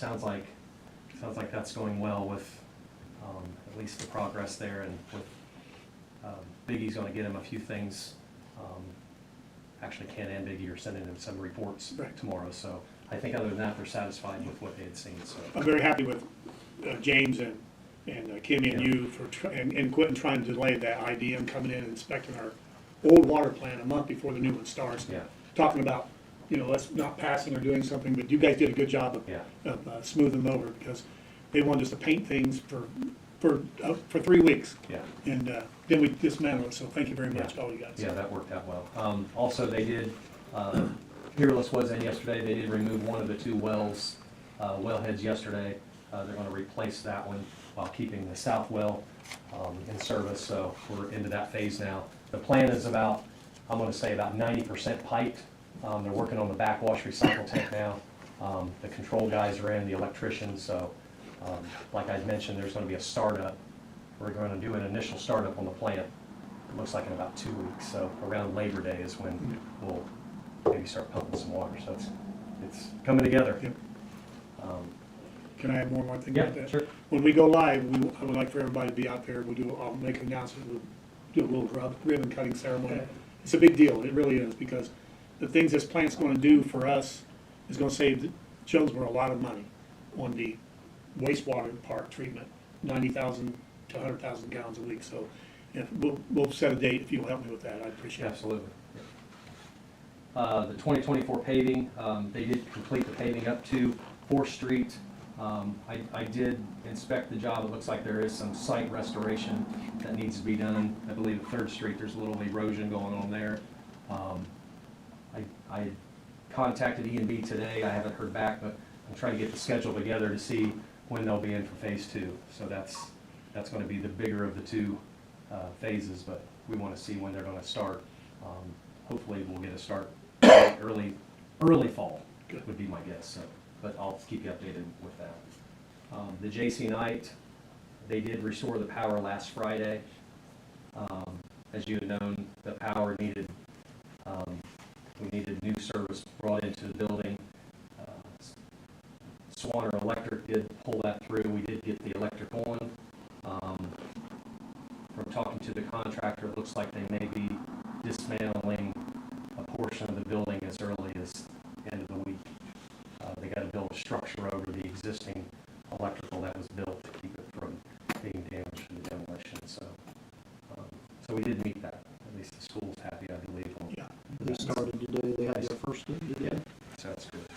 sounds like that's going well with at least the progress there, and with Biggie's going to get him a few things. Actually, Ken and Biggie are sending him some reports tomorrow, so I think other than that, they're satisfied with what they had seen. So I'm very happy with James and Kimmy and you and Quentin trying to delay that IDM coming in and inspecting our old water plant a month before the new one starts. Yeah. Talking about, us not passing or doing something, but you guys did a good job of smoothing them over, because they wanted us to paint things for 3 weeks. yeah. And then we dismantled it, so thank you very much, all you guys. Yeah, that worked out well. Also, they did, Peerless was in yesterday, they did remove one of the 2 wellheads yesterday. They're gonna replace that one while keeping the south well in service, so we're into that phase now. The plan is about, I'm gonna say about 90% piped. They're working on the backwash recycle tank now. The control guys are in, the electricians, so like I mentioned, there's gonna be a startup. We're gonna do an initial startup on the plant. It looks like in about 2 weeks, so around Labor Day is when we'll maybe start pumping some water, so it's coming together. Yep. Can I add one more thing Yeah, about that? sure. When we go live, I would like for everybody to be out there. I'll make an announcement. We'll do a little ribbon cutting ceremony. Okay. It's a big deal. It really is, because the things this plant's going to do for us is going to save Jonesboro a lot of money on the wastewater part treatment, 90,000 to 100,000 gallons a week. So we'll set a date if you'll help me with that. I appreciate it. Absolutely. The 2024 paving, they did complete the paving up to 4th Street. I did inspect the job. It looks like there is some site restoration that needs to be done. I believe at 3rd Street, there's a little erosion going on there. I contacted E&B today. I haven't heard back, but I'm trying to get the schedule together to see when they'll be in for phase 2. So that's going to be the bigger of the 2 phases, but we want to see when they're going to start. Hopefully we'll get a start early fall. Good. Would be my guess. So, but I'll keep you updated with that. The J.C. Knight, they did restore the power last Friday. As you had known, the power needed, we needed new service brought into the building. Swanner Electric did pull that through. We did get the electric on. From talking to the contractor, it looks like they may be dismantling a portion of the building as early as the end of the week. They got to build a structure over the existing electrical that was built to keep it from being damaged from the demolition. So we did meet that. At least the school's happy, I believe. Yeah. They started today, they had their first day today. So that's good.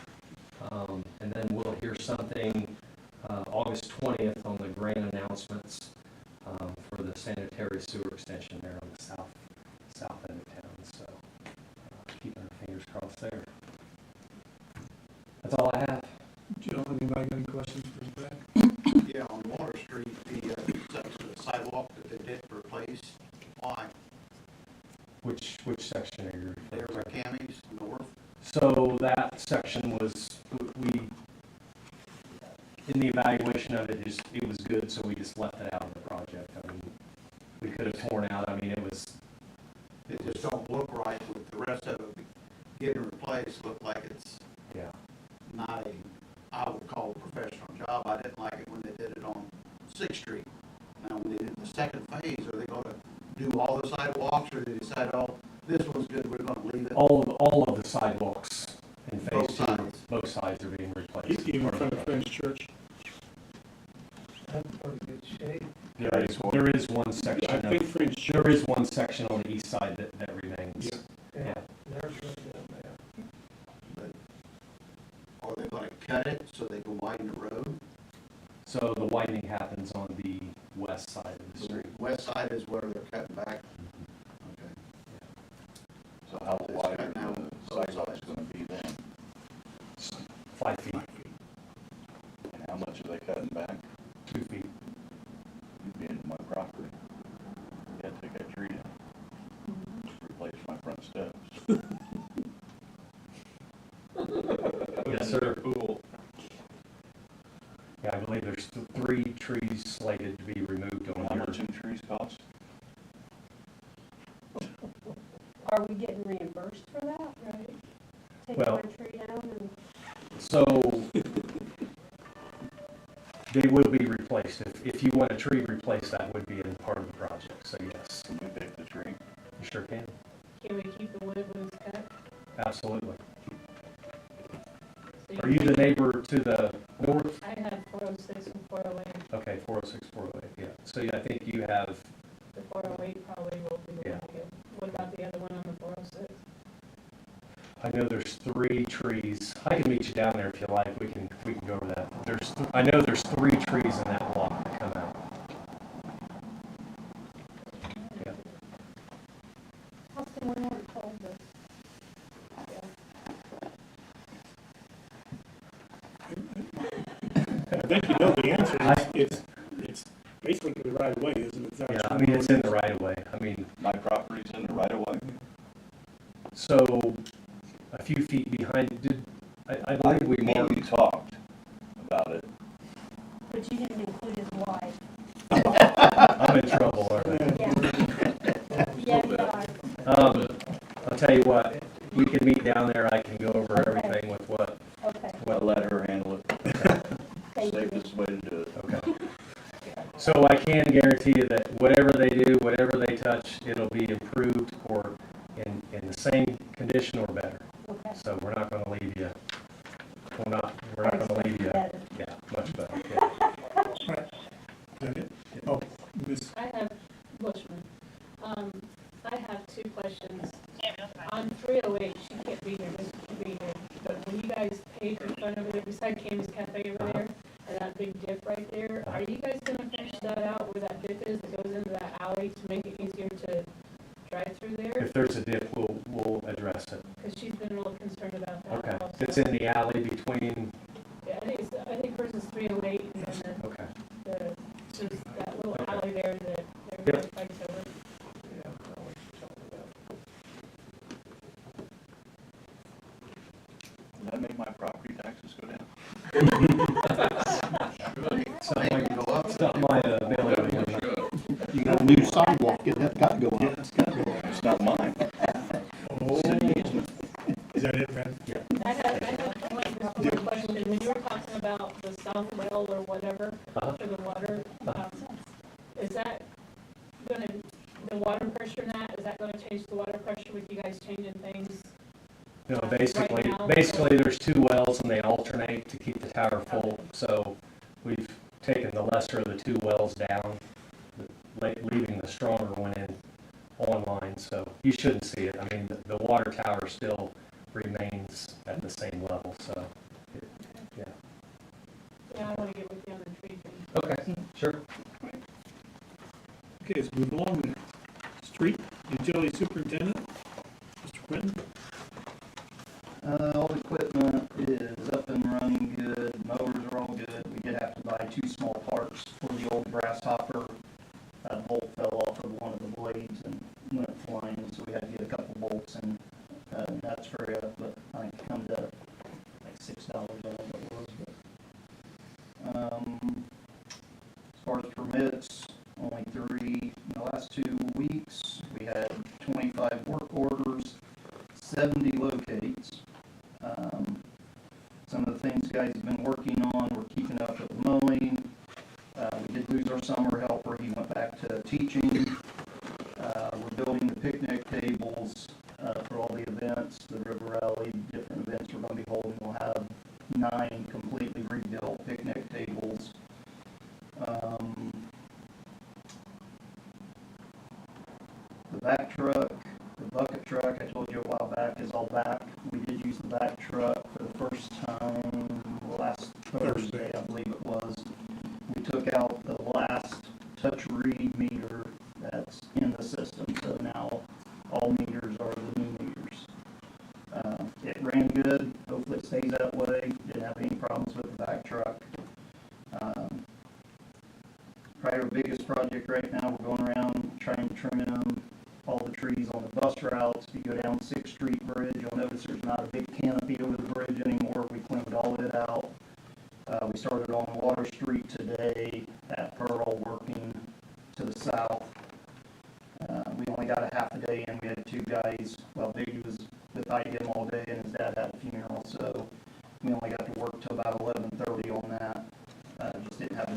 And then we'll hear something August 20th on the grant announcements for the sanitary sewer extension there on the south end of town. So keeping our fingers crossed there. That's all I have. Joe, anybody got any questions for Brad? Yeah, on Water Street, the sidewalk that they did replace, why? Which section are you There referring was to? Cammy's north. So that section was, in the evaluation of it, it was good, so we just left it out of the project. I mean, we could have torn out, I mean, it was, It just don't look right with the rest of it getting replaced. Look like it's yeah. not I would call a professional job. I didn't like it when they did it on 6th Street. Now, when they did the second phase, are they going to do all the sidewalks, or they decide, oh, this one's good, we're going to leave it? All of the sidewalks in phase Both 2, sides. both sides are being replaced. Even from the Friends Church? That's pretty good shape. There is one I section think Friends Church. there is one section on the east side that remains. Yeah. Yeah. There's one down there. But are they going to cut it so they can widen the road? So the widening happens on the west side of the The street. west side is where they're cutting back. Okay. So how It's wide cut now are both the sidewalks sides. gonna be then? 5 feet, And how much are they cutting back? 2 feet. You'd be into my property. You gotta take that tree down. Replace my front steps. Yes, sir. Cool. Yeah, I believe there's 3 trees slated to be removed on How here. much them trees cost? Are we getting reimbursed for that, right? Taking Well- one tree down and, So They will be replaced. If you want a tree replaced, that would be in part of the project, so yes, Can we pick the tree? you sure can. Can we keep the wood when it's cut? Absolutely. So Are you the neighbor to the north? I have 406 and 408. Okay, 406, 408, yeah. So yeah, I think you have, The 408 probably will be the Yeah. one to get. What about the other one on the 406? I know there's 3 trees. I can meet you down there if you like. We can go over that. I know there's 3 trees in that block that come out. Yeah. Austin, we weren't told this. Yeah. I think you know the answer, it's basically the right of way, isn't it? Yeah, I mean, it's in the right of way. I mean, My property's in the right of way. so a few feet behind, I believe we Me and marked, you talked about it. But you didn't include his wife. I'm in trouble, aren't I? Yeah. Yeah, you are. I'll tell you what, we can meet down there. I can go over Okay. everything with what, Okay, Well, let her handle it. thank you. Safest way to do it. okay. So I can guarantee you that whatever they do, whatever they touch, it'll be improved or in the same condition or better. Okay. So we're not gonna leave you, we're not gonna leave you, Better. yeah, much better, yeah. Is that it? Oh, Miss, I have, Bushman, I have 2 questions. On 308, she can't be here, this can be here, but when you guys paved in front of it, beside Cammy's Cafe over there, and that big dip right there, are you guys gonna finish that out where that dip is that goes into that alley to make it easier to drive through there? If there's a dip, we'll address it. Because she's been a little concerned about that Okay, also. it's in the alley between, Yeah, I think hers is 308, and then okay, just that little alley there that Yep. everybody fights over. Does that make my property taxes go down? They can go up. something like a building. You got a new sidewalk, it got to go yeah, up. it's got to go. It's not mine. Oh, City easement. is that it, Brad? I have one question. When you were talking about the south well or whatever Uh-huh. for the water, is that gonna, the water pressure in that, is that gonna change the water pressure with you guys changing things? No, basically, Right now. there's 2 wells and they alternate to keep the tower full. So we've taken the lesser of the 2 wells down, leaving the stronger one in online. So you shouldn't see it. I mean, the water tower still remains at the same level, so, yeah. Yeah, I wanna get with you on the tree thing. Okay, sure. Okay, let's move along then. Street Utility Superintendent, Mr. Quinton. All the equipment is up and running good, mowers are all good. We did have to buy 2 small parts for the old grasshopper. A bolt fell off of one of the blades and went flying, so we had to get a couple bolts and nuts for it, but I think it comes up like $6, I think it was. As far as permits, only 3 in the last 2 weeks. We had 25 work orders, 70 locates. Some of the things guys have been working on, we're keeping up with the mowing. We did lose our summer helper, he went back to teaching. We're building the picnic tables for all the events, the River Rally, different events we're going to be holding. We'll have 9 completely rebuilt picnic tables. The back truck, the bucket truck, I told you a while back, is all back. We did use the back truck for the first time last Thursday, I believe it was. We took out the last touch read meter that's in the system, so now all meters are the new meters. It ran good, hopefully it stays that way, didn't have any problems with the back truck. Probably our biggest project right now, we're going around trying to trim all the trees on the bus routes. If you go down 6th Street Bridge, you'll notice there's not a big canopy over the bridge anymore. We cleaned all of it out. We started on Water Street today at Pearl, working to the south. We only got a half a day in. We had 2 guys, well, Biggie was with IDM all day and his dad had a funeral, so we only got to work till about 11:30 on that. Just didn't have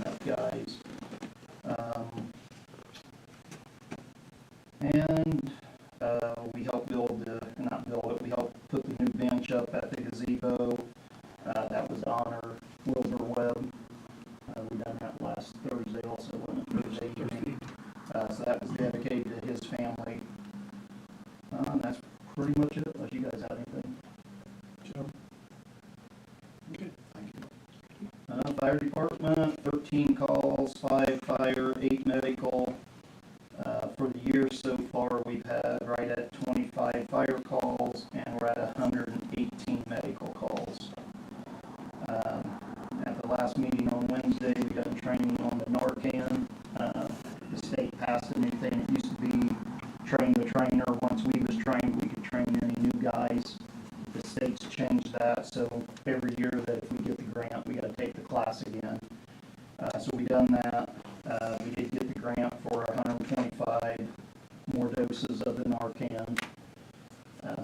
department, 13 calls, 5 fire, 8 medical. For the year so far, we've had right at 25 fire calls, and we're at 118 medical calls. At the last meeting on Wednesday, we done training on the Narcan. The state passed a new thing. It used to be train the trainer. Once we was trained, we could train any new guys. The state's changed that, so every year that if we get the grant, we gotta take the class again. So we done that. We did get the grant for 125 more doses of the Narcan.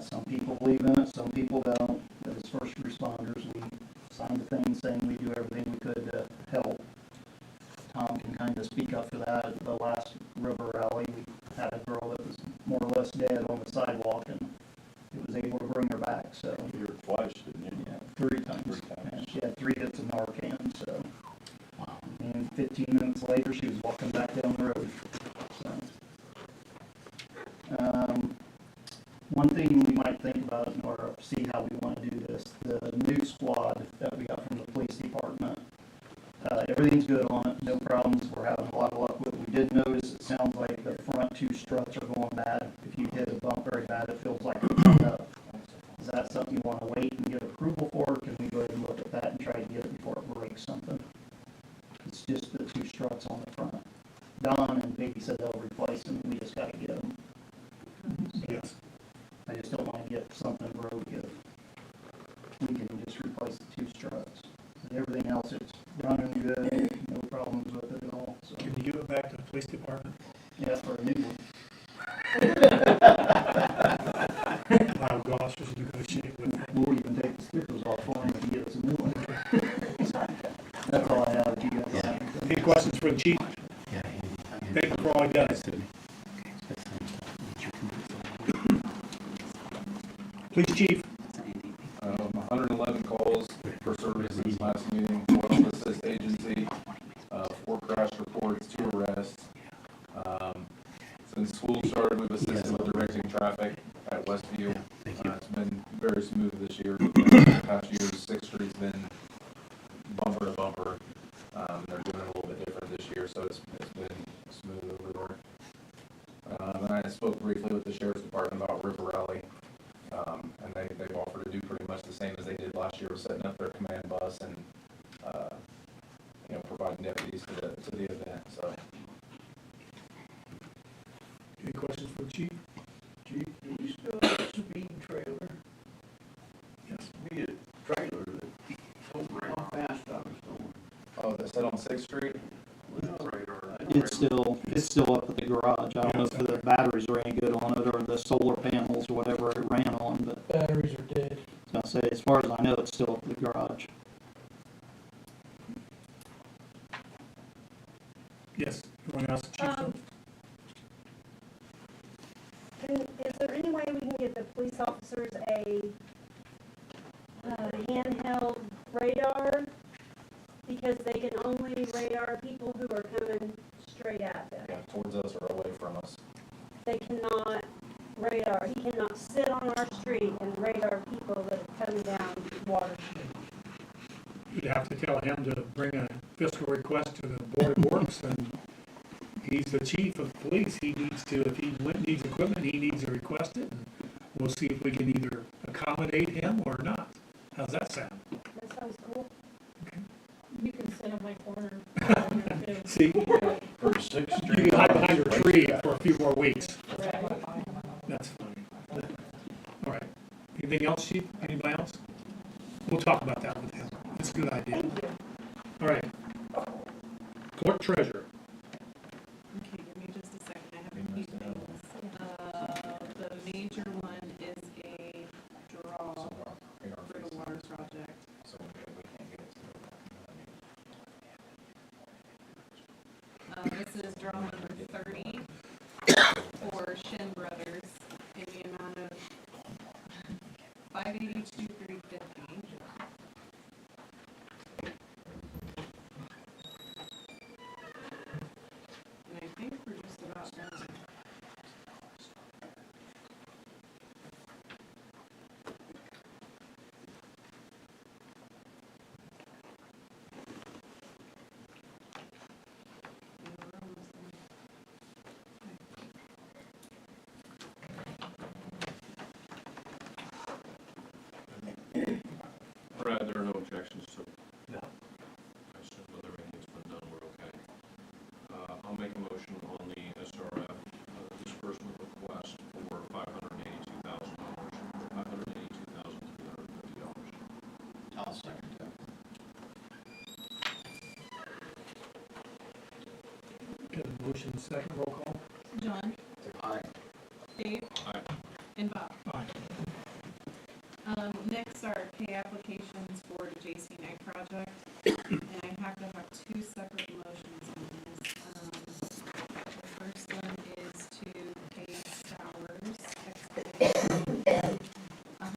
Some people believe in it, some people don't. As first responders, we signed a thing saying we do everything we could to help. Tom can kind of speak up for that. At the last river rally, we had a girl that was more or less dead on the sidewalk, and it was able to bring her back, so. You were twice, didn't you? Yeah, 3 times. 3 times. And she had 3 hits of Narcan, so. And 15 minutes later, she was walking back down the road, so. One thing we might think about, or see how we want to do this, the new squad that we got from the police department, everything's good on it, no problems, we're having a lot of luck with it. We did notice, it sounds like the front 2 struts are going bad. If you hit a bump very bad, it feels like it's coming up. Is that something you want to wait and get approval for, or can we go ahead and look at that and try to get it before it breaks something? It's just the 2 struts on the front. Don and Vicky said they'll replace them, we just gotta get them. Yes. I just don't wanna get something broke if we can just replace the 2 struts. But everything else, it's running good, no problems with it at all, so. Can you give it back to the police department? Yeah, for a new one. Oh gosh, just negotiate with them. We'll even take the stickers off for them if you get us a new one. That's all I have, if you guys have. Any questions for the chief? Thank you for all he does. Police chief, 111 calls for service since last meeting, 12 assist agency, 4 crash reports, 2 arrests. Since school started, we've assisted with directing traffic at Westview. It's been very smooth this year. The past years, 6th Street's been bumper to bumper. They're doing it a little bit different this year, so it's been smooth over there. And I spoke briefly with the sheriff's department about River Rally. And they've offered to do pretty much the same as they did last year, with setting up their command bus and, providing deputies to the event, so. any questions for the chief? Chief, do we still have a speed trailer? Yes. Be a trailer that told me how fast I was going. Oh, that's set on 6th Street? It's still up at the garage. I don't know if the batteries are any good on it or the solar panels or whatever it ran on, but Batteries are dead. I'll say, as far as I know, it's still up at the garage. Yes, you want to ask the chief something? Is there any way we can give the police officers a handheld radar? Because they can only radar people who are coming straight at them. Yeah, towards us or away from us. They cannot radar, he cannot sit on our street and radar people that are coming down Water Street. You'd have to tell him to bring a fiscal request to the Board of Works, and he's the chief of police. He needs to, if he needs equipment, he needs to request it, and we'll see if we can either accommodate him or not. How's that sound? That sounds cool. You can sit on my corner. See, For 6th you Street. can hide behind a tree for a few more weeks. That's fine. All right. Anything else, chief? Anybody else? We'll talk about that with him. That's a good idea. Thank you. All right. Clerk treasurer. Okay, give me just a second, I have a few things. The major one is a draw for the water project. So we can't get it This is draw number 30 for Shin Brothers in the amount of $582,350. And I think we're just about done. I'll second that. Got a motion, second, roll call. John, Aye. Dave? Aye. And Bob. Aye. Next are pay applications for the J.C. Knight project, and I have to have two separate motions on this. The first one is to pay Stowers Excavation $142,500.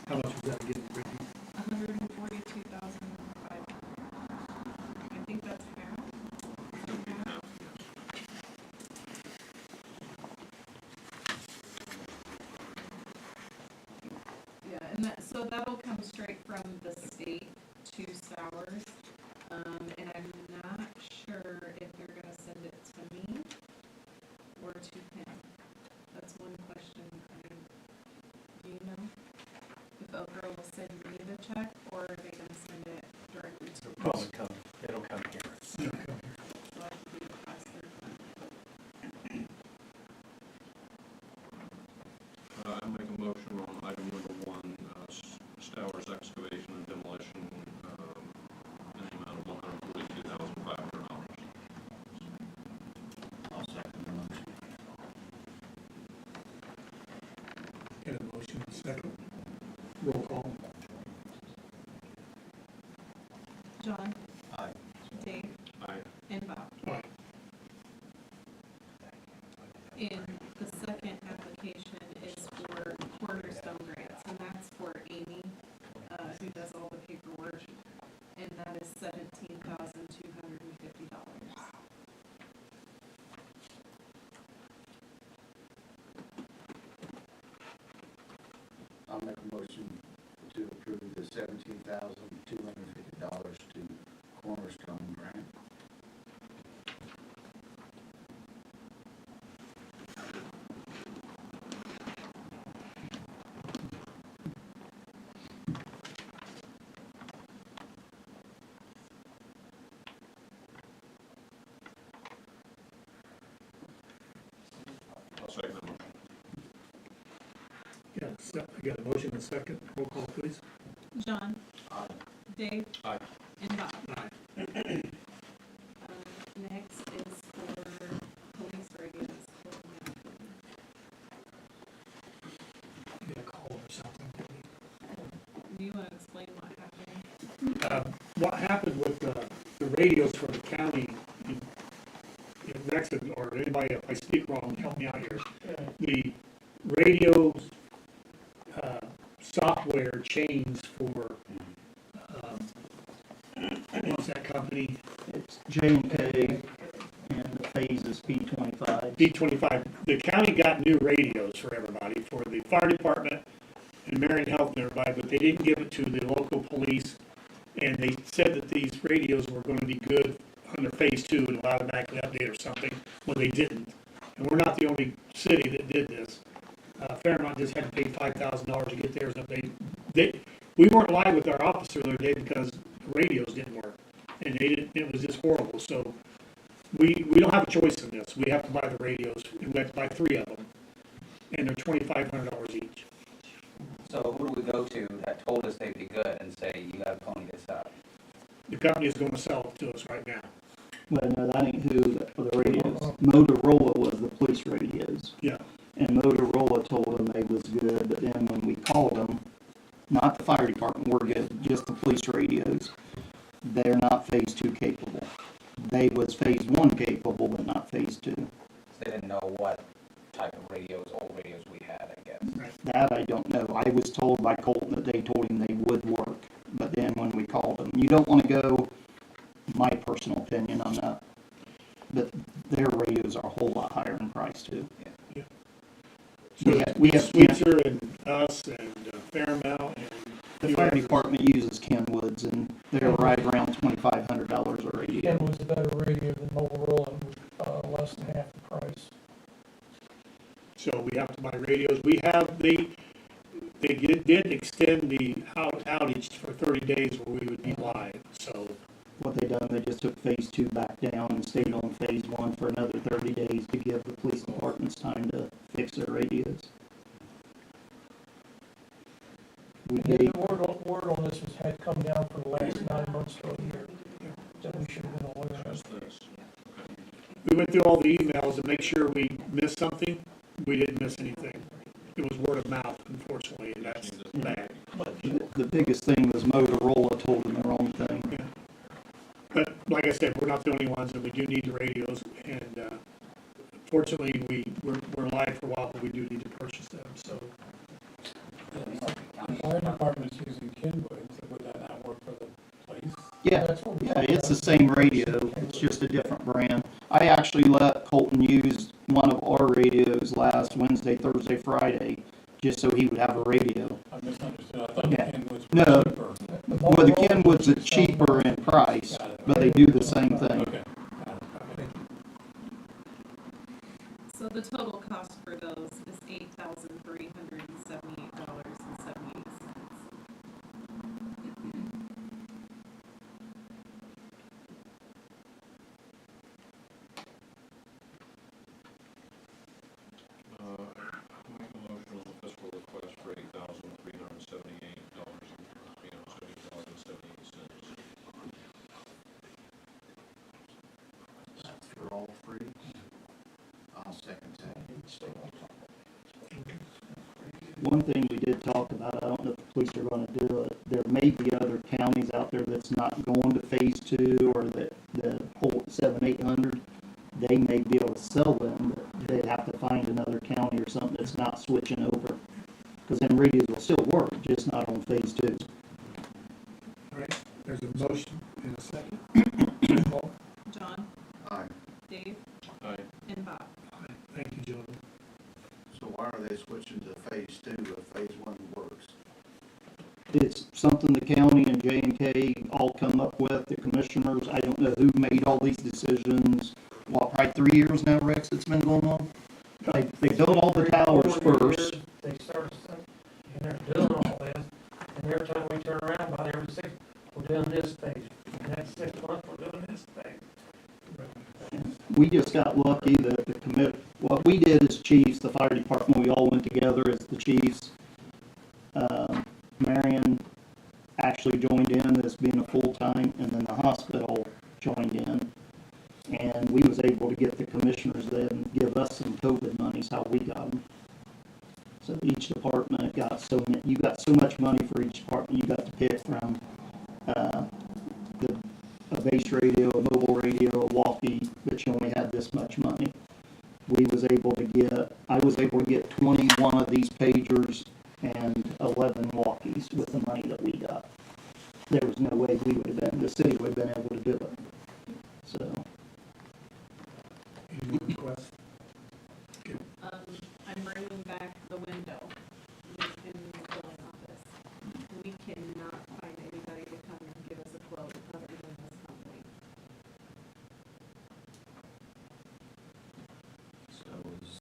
How much was that again, Ricky? $142,500. I think that's half. Yeah, and so that'll come straight from the state to Stowers. And I'm not sure if they're gonna send it to me or to him. That's one question. Do you know? If Okra will send me the check, or are they gonna send it directly to me? Probably come, it'll come here. So I have to do the pass-through fund. I make a motion on item number one, Stowers excavation and demolition, in the amount of $142,500. I'll second the motion. Got a motion, second, roll call. John, Aye. Dave, Aye. and Bob. Aye. And the second application is for Cornerstone grants, and that's for Amy, who does all the paperwork, and that is $17,250. I'll make a motion to approve the $17,250 to Cornerstone grant. I'll second the motion. I got a motion, and second, roll call, please. John, Aye. Dave, Aye. and Bob. Aye. Next is for police radios. Get a call or something. Do you want to explain what happened? What happened with the radios for the county, Rex, or anybody, if I speak wrong, help me out here. The radio software changed for, what's that company? It's J&K and the phase is P25. B25. The county got new radios for everybody, for the fire department and Marion Health and everybody, but they didn't give it to the local police. And they said that these radios were going to be good under phase 2 and automatically update or something, when they didn't. And we're not the only city that did this. Fairmont just had to pay $5,000 to get theirs updated. We weren't live with our officer the other day because the radios didn't work, and it was just horrible. So we don't have a choice in this. We have to buy the radios, and we have to buy 3 of them, and they're $2,500 each. So who do we go to that told us they'd be good and say, you gotta pony this up? The company is going to sell it to us right now. Well, no, that ain't who for the radios. Motorola was the police radios. Yeah. And Motorola told them they was good, but then when we called them, not the fire department, we're good, just the police radios, they're not phase 2 capable. They was phase 1 capable, but not phase 2. They didn't know what type of radios, old radios we had, I guess. That I don't know. I was told by Colton that they told him they would work, but then when we called them, you don't want to go, my personal opinion on that, but their radios are a whole lot higher in price too. Yeah. We have Switzer and us and Fairmount and the fire department uses Kenwoods and they're right around $2,500 a radio. Ken was a better radio than Motorola, and was less than half the price. So we have to buy radios. We have, they did extend the outage for 30 days where we would be live, so. Well, what they done, they just took phase 2 back down and stayed on phase 1 for another 30 days to give the police departments time to fix their radios. We And gave, the word on this had come down for the last 9 months to a year, that we should have been aware of. Just this. We went through all the emails to make sure we missed something. We didn't miss anything. It was word of mouth, unfortunately, and that's bad. the biggest thing was Motorola told them the wrong thing. But like I said, we're not the only ones, and we do need the radios, and, fortunately, we're live for a while, but we do need to purchase them, so. The fire department's using Kenwood, so would that not work for the police? Yeah, That's what we- yeah, it's the same radio, it's just a different brand. I actually let Colton use one of our radios last Wednesday, Thursday, Friday, just so he would have a radio. I misunderstood, I thought Yeah. Kenwood's No. were cheaper. Well, the Kenwoods are cheaper in price, but they do the same thing. Okay. Got it. Okay. So the total cost for those is $8,378.78. Make a motion on the fiscal request for $8,378.78. That's for all three. I'll second that. One thing we did talk about, I don't know if the police are gonna do it, there may be other counties out there that's not going to phase 2, or that the whole 7-800, they may be able to sell them, but they'd have to find another county or something that's not switching over. Because then radios will still work, just not on phase 2. All right, there's a motion and a second. John, Aye. Dave, Aye. and Bob. Thank you, gentlemen. So why are they switching to phase 2 if phase 1 works? It's something the county and J&K all come up with, the commissioners. I don't know who made all these decisions. What, probably 3 years now, Rex, it's been going on? They built all the towers first. They started, and they're doing all this, and every time we turn around, about every 6, we're doing this phase, and that's 6 months, we're doing this phase. We just got lucky that what we did as chiefs, the fire department, we all went together as the chiefs. Marion actually joined in as being a full-time, and then the hospital joined in. And we was able to get the commissioners then give us some COVID monies, how we got them. So each department got you got so much money for each department, you got to pick from, a base radio, a mobile radio, a walkie, but you only had this much money. I was able to get 21 of these pagers and 11 walkies with the money that we got. There was no way the city would have been able to do it. So, Any more requests? I'm bringing back the window in the billing office. We cannot find anybody to come and give us a quote other than this company. So is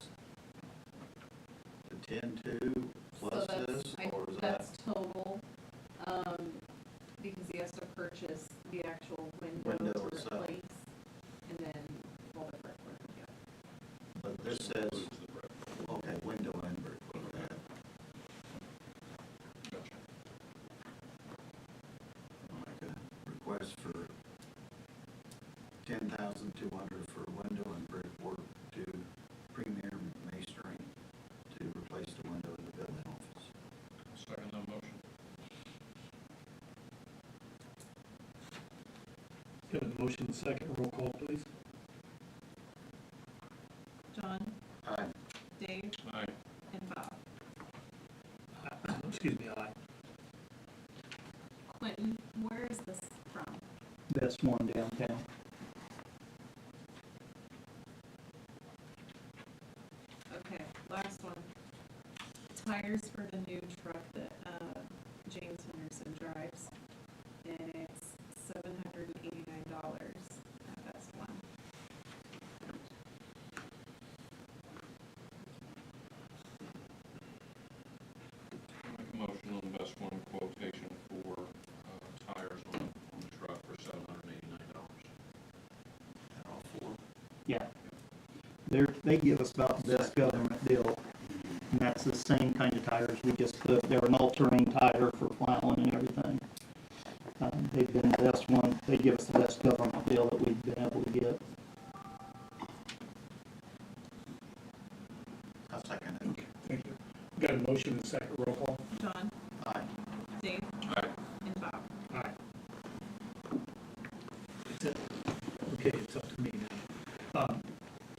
the 10-2 So plus that's, this, or is that? that's total, because he has to purchase the actual window Window to itself. replace, and then all the brickwork, yeah. But this says, okay, window and brick. Gotcha. I'll make a request for 10,200 for window and brick work to Premier Masonry to replace the window in the building office. Second that motion. Got a motion and a second, roll call, please. John, Aye. Dave, Aye. and Bob. Excuse me, aye. Quentin, where is this from? best one downtown. Okay, last one. Tires for the new truck that, James Henderson drives, and it's $789 at Best One. Make a motion on the Best One quotation for, tires on the truck for $789. Yeah. They give us about the best government deal. And that's the same kind of tires we just put. They're an all-terrain tire for plowing and everything. They've been the best one. They give us the best government deal that we've been able to get. I'll second it. Thank you. Got a motion and a second, roll call. John, Aye. Dave, Aye. and Bob. Aye. That's it. Okay, it's up to me now.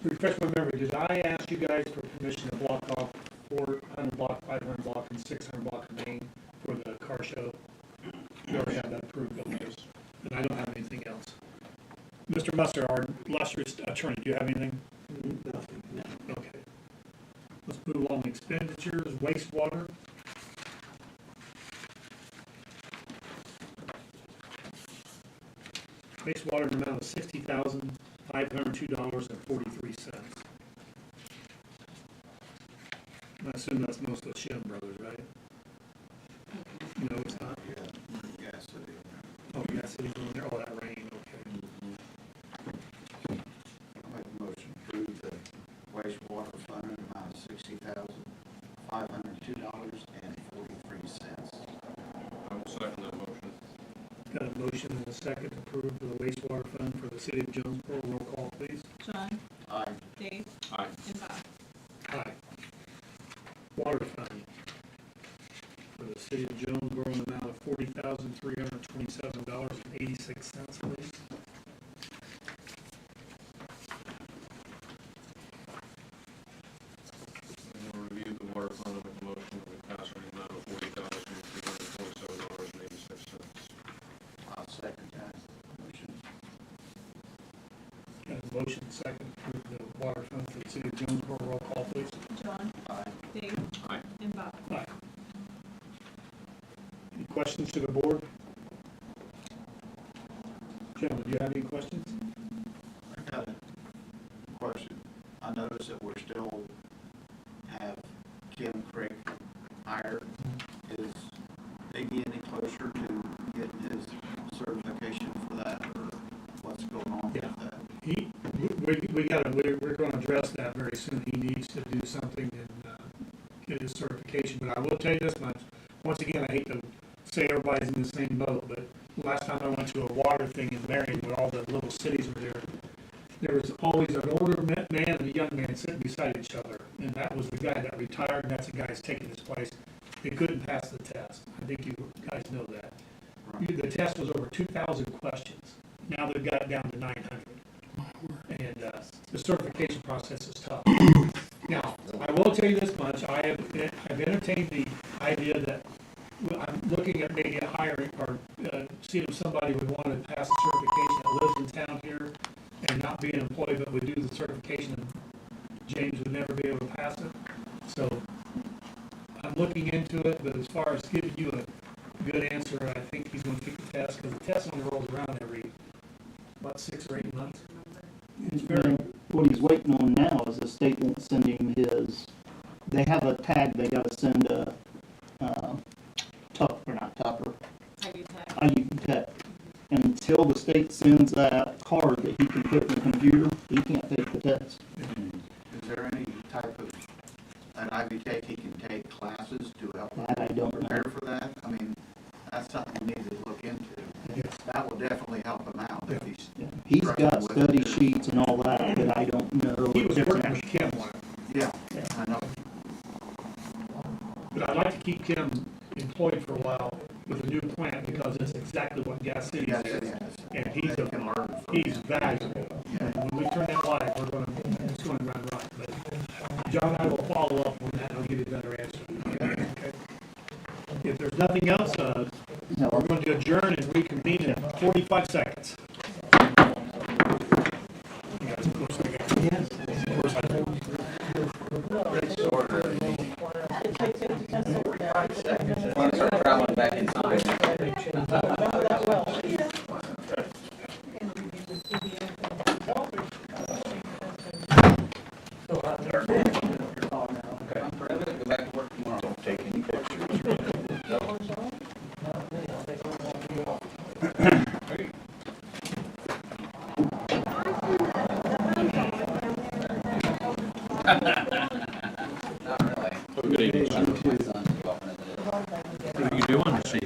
Refresh my memory, did I ask you guys for permission to block off 400 block, 500 block, and 600 block of Main for the car show? We already have that approved on those, and I don't have anything else. Mr. Musser, our illustrious attorney, do you have anything? Nothing. Okay. Let's move along, expenditures, wastewater. Wastewater in the amount of $60,502.43. I assume that's most of the Shem Brothers, right? No, it's not. Gas City. Oh, Gas City's on there, oh, that rain, okay. I'll make a motion to approve the wastewater fund in the amount of $60,502.43. I will second that motion. Got a motion and a second to approve the wastewater fund for the city of Jonesboro, roll call please. John, Aye. Dave, Aye. and Bob. Aye. Water fund for the city of Jonesboro in the amount of $40,327.86, please. And we'll review the water fund and make a motion that we pass an amount of $40,327.86. I'll second that motion. Got a motion and second to approve the water fund for the city of Jonesboro, roll call please. John, Aye. Dave, Aye. and Bob. Aye. Any questions to the board? Gentlemen, do you have any questions? I got a question. I noticed that we're still have Kim Crick hired. Is Iggy any closer to getting his certification for that, or what's going on with that? We're gonna address that very soon. He needs to do something and, get his certification, but I will tell you this much. Once again, I hate to say everybody's in the same boat, but last time I went to a water thing in Marion where all the little cities were there was always an older man and a young man sitting beside each other. And that was the guy that retired, and that's the guy that's taking his place. He couldn't pass the test. I think you guys know that. The test was over 2,000 questions. Now they've got it down to 900. And the certification process is tough. Now, I will tell you this much, I've entertained the idea that I'm looking at maybe a hiring, or seeing if somebody would want to pass the certification that lives in town here and not be an employee, but would do the certification, and James would never be able to pass it. So I'm looking into it, but as far as giving you a good answer, I think he's going to take the test, because the test only rolls around every, 6 or 8 months. It's very, What he's waiting on now is the state won't send him his, they have a tag they gotta send Tucker, IU Tech. And until the state sends that card that he can put in the computer, he can't take the test. Is there any type of, an Ivy Tech he can take classes to help That I don't know. prepare for that? I mean, that's something we need to look into. yes. That will definitely help him out if he's. Yeah. He's got study sheets and all that, but I don't know. He was working with Kim on it. Yeah, I know. But I'd like to keep Kim employed for a while with a new plant, because it's exactly what Gas City Yes, is. it is. And They can learn from he's it. valuable. And when we turn that light, it's going to run right. But John and I will follow up on that, and I'll give you a better answer. Okay? If there's nothing else, we're going to adjourn and reconvene in 45 seconds. Yes, of course I got it. Yes. Of course I do. Want to start traveling back in time? I'm gonna go back to work tomorrow. Don't take any pictures. Not really. Good evening, sir. My son's as often as it is. What are you doing this evening?